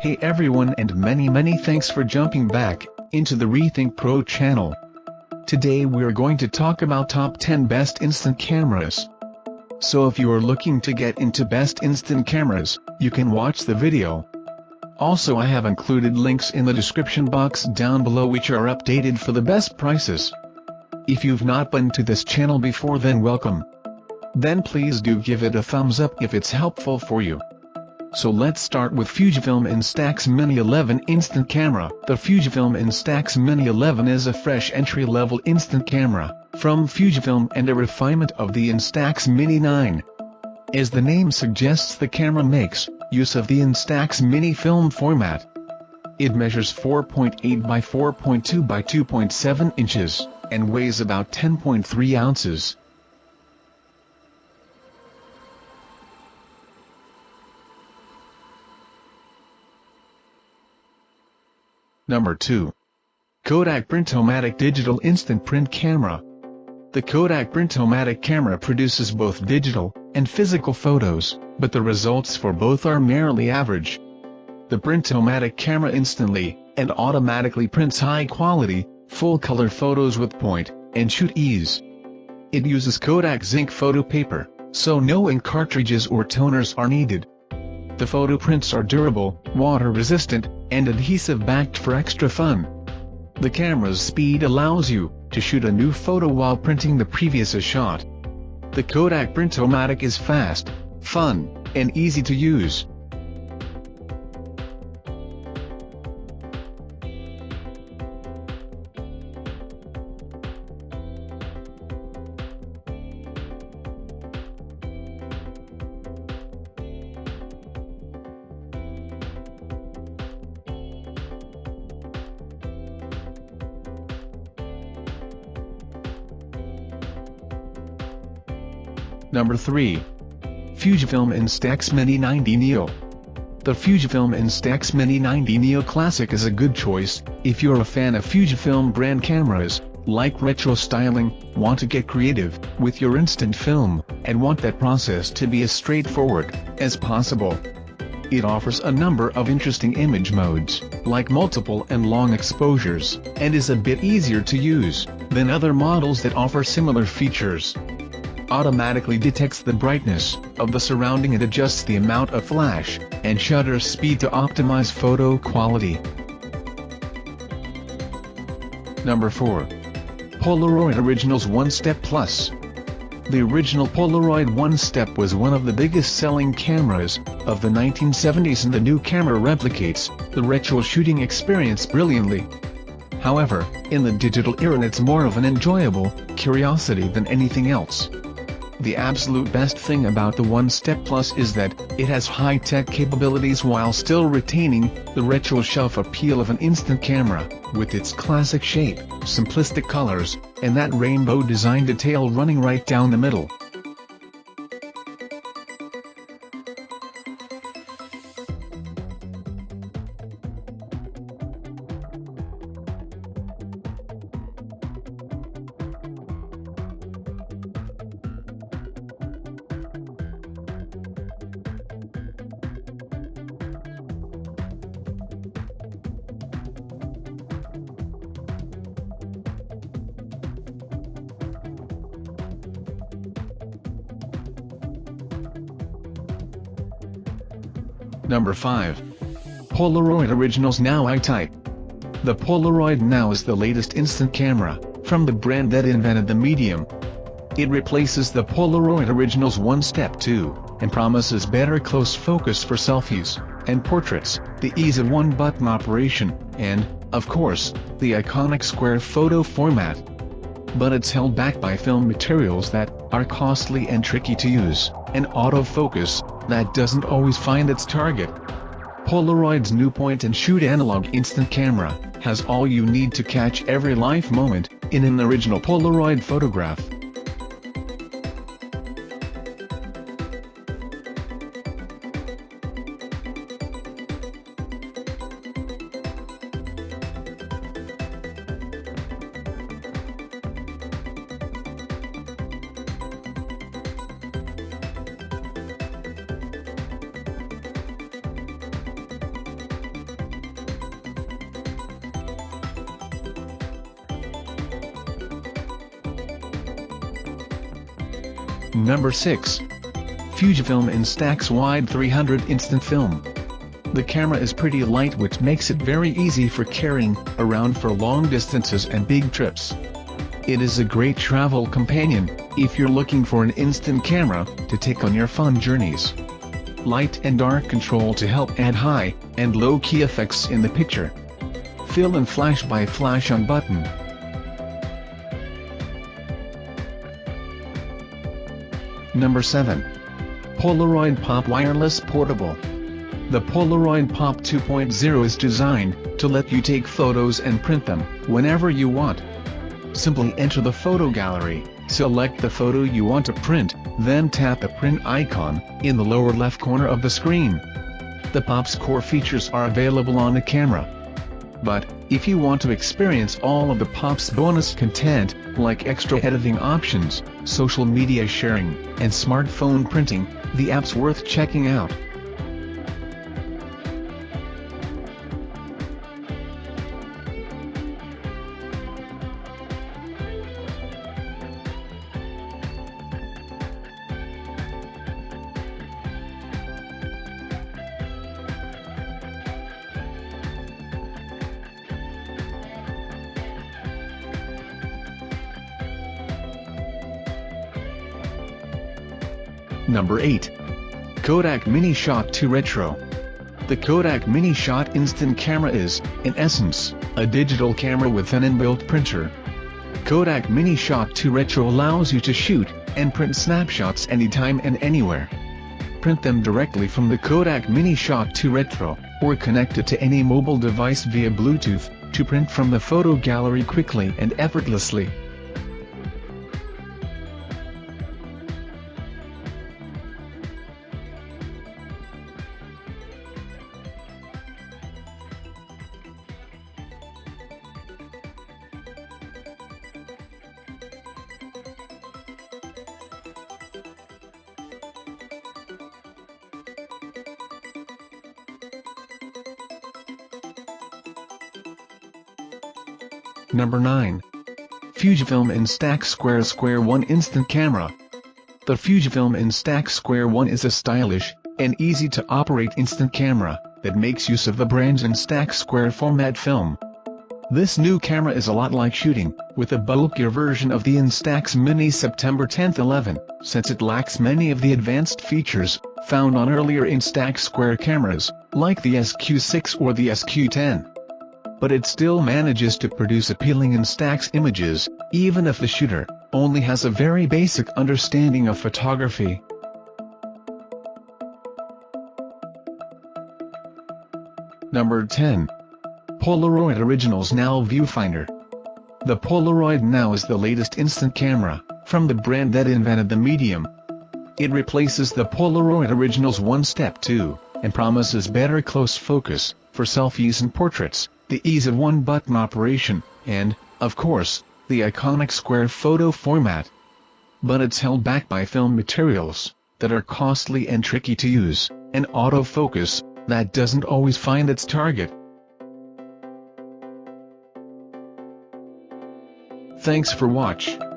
Hey everyone, and many thanks for jumping back into the Rethink Pro channel. Today we're going to talk about top 10 best instant cameras. So if you are looking to get into best instant cameras, you can watch the video. Also, I have included links in the description box down below which are updated for the best prices. If you've not been to this channel before, then welcome. Then please do give it a thumbs up if it's helpful for you. So let's start with Fujifilm Instax Mini 11 Instant Camera. The Fujifilm Instax Mini 11 is a fresh entry-level instant camera from Fujifilm and a refinement of the Instax Mini 9. As the name suggests, the camera makes use of the Instax Mini film format. It measures 4.8 by 4.2 by 2.7 inches and weighs about 10.3 ounces. Number 2. Kodak Printomatic Digital Instant Print Camera. The Kodak Printomatic camera produces both digital and physical photos, but the results for both are merely average. The Printomatic camera instantly and automatically prints high-quality, full-color photos with point-and-shoot ease. It uses Kodak zinc photo paper, so no ink cartridges or toners are needed. The photo prints are durable, water-resistant, and adhesive-backed for extra fun. The camera's speed allows you to shoot a new photo while printing the previous shot. The Kodak Printomatic is fast, fun, and easy to use. Number 3. Fujifilm Instax Mini 90 Neo. The Fujifilm Instax Mini 90 Neo Classic is a good choice if you're a fan of Fujifilm brand cameras, like retro styling, want to get creative with your instant film, and want that process to be as straightforward as possible. It offers a number of interesting image modes, like multiple and long exposures, and is a bit easier to use than other models that offer similar features. Automatically detects the brightness of the surrounding and adjusts the amount of flash and shutter speed to optimize photo quality. Number 4. Polaroid Originals OneStep Plus. The original Polaroid OneStep was one of the biggest selling cameras of the 1970s, and the new camera replicates the retro shooting experience brilliantly. However, in the digital era, it's more of an enjoyable curiosity than anything else. The absolute best thing about the OneStep Plus is that it has high-tech capabilities while still retaining the retro shelf appeal of an instant camera, with its classic shape, simplistic colors, and that rainbow design detail running right down the middle. Number 5. Polaroid Originals Now I-Type. The Polaroid Now is the latest instant camera from the brand that invented the medium. It replaces the Polaroid Originals OneStep 2 and promises better close focus for selfies and portraits, the ease of one-button operation, and, of course, the iconic square photo format. But it's held back by film materials that are costly and tricky to use, and autofocus that doesn't always find its target. Polaroid's new point-and-shoot analog instant camera has all you need to catch every life moment in an original Polaroid photograph. Number 6. Fujifilm Instax Wide 300 Instant Film. The camera is pretty light, which makes it very easy for carrying around for long distances and big trips. It is a great travel companion if you're looking for an instant camera to take on your fun journeys. Light and dark control to help add high and low key effects in the picture. Fill and flash by flash on button. Number 7. Polaroid Pop Wireless Portable. The Polaroid Pop 2.0 is designed to let you take photos and print them whenever you want. Simply enter the photo gallery, select the photo you want to print, then tap the print icon in the lower left corner of the screen. The Pop's core features are available on the camera. But, if you want to experience all of the Pop's bonus content, like extra editing options, social media sharing, and smartphone printing, the app's worth checking out. Number 8. Kodak Mini Shot 2 Retro. The Kodak Mini Shot instant camera is, in essence, a digital camera with an inbuilt printer. Kodak Mini Shot 2 Retro allows you to shoot and print snapshots anytime and anywhere. Print them directly from the Kodak Mini Shot 2 Retro, or connect it to any mobile device via Bluetooth, to print from the photo gallery quickly and effortlessly. Number 9. Fujifilm Instax One Instant Camera. The Fujifilm Instax One is a stylish and easy-to-operate instant camera that makes use of the brand's Instax format film. This new camera is a lot like shooting with a bulkier version of the Instax Mini September 10, 11, since it lacks many of the advanced features found on earlier Instax cameras, like the SQ6 or the SQ10. But it still manages to produce appealing Instax images, even if the shooter only has a very basic understanding of photography. Number 10. Polaroid Originals Now Viewfinder. The Polaroid Now is the latest instant camera from the brand that invented the medium. It replaces the Polaroid Originals OneStep 2, and promises better close focus for selfies and portraits, the ease of one-button operation, and, of course, the iconic square photo format. But it's held back by film materials that are costly and tricky to use, and autofocus that doesn't always find its target. Thanks for watching.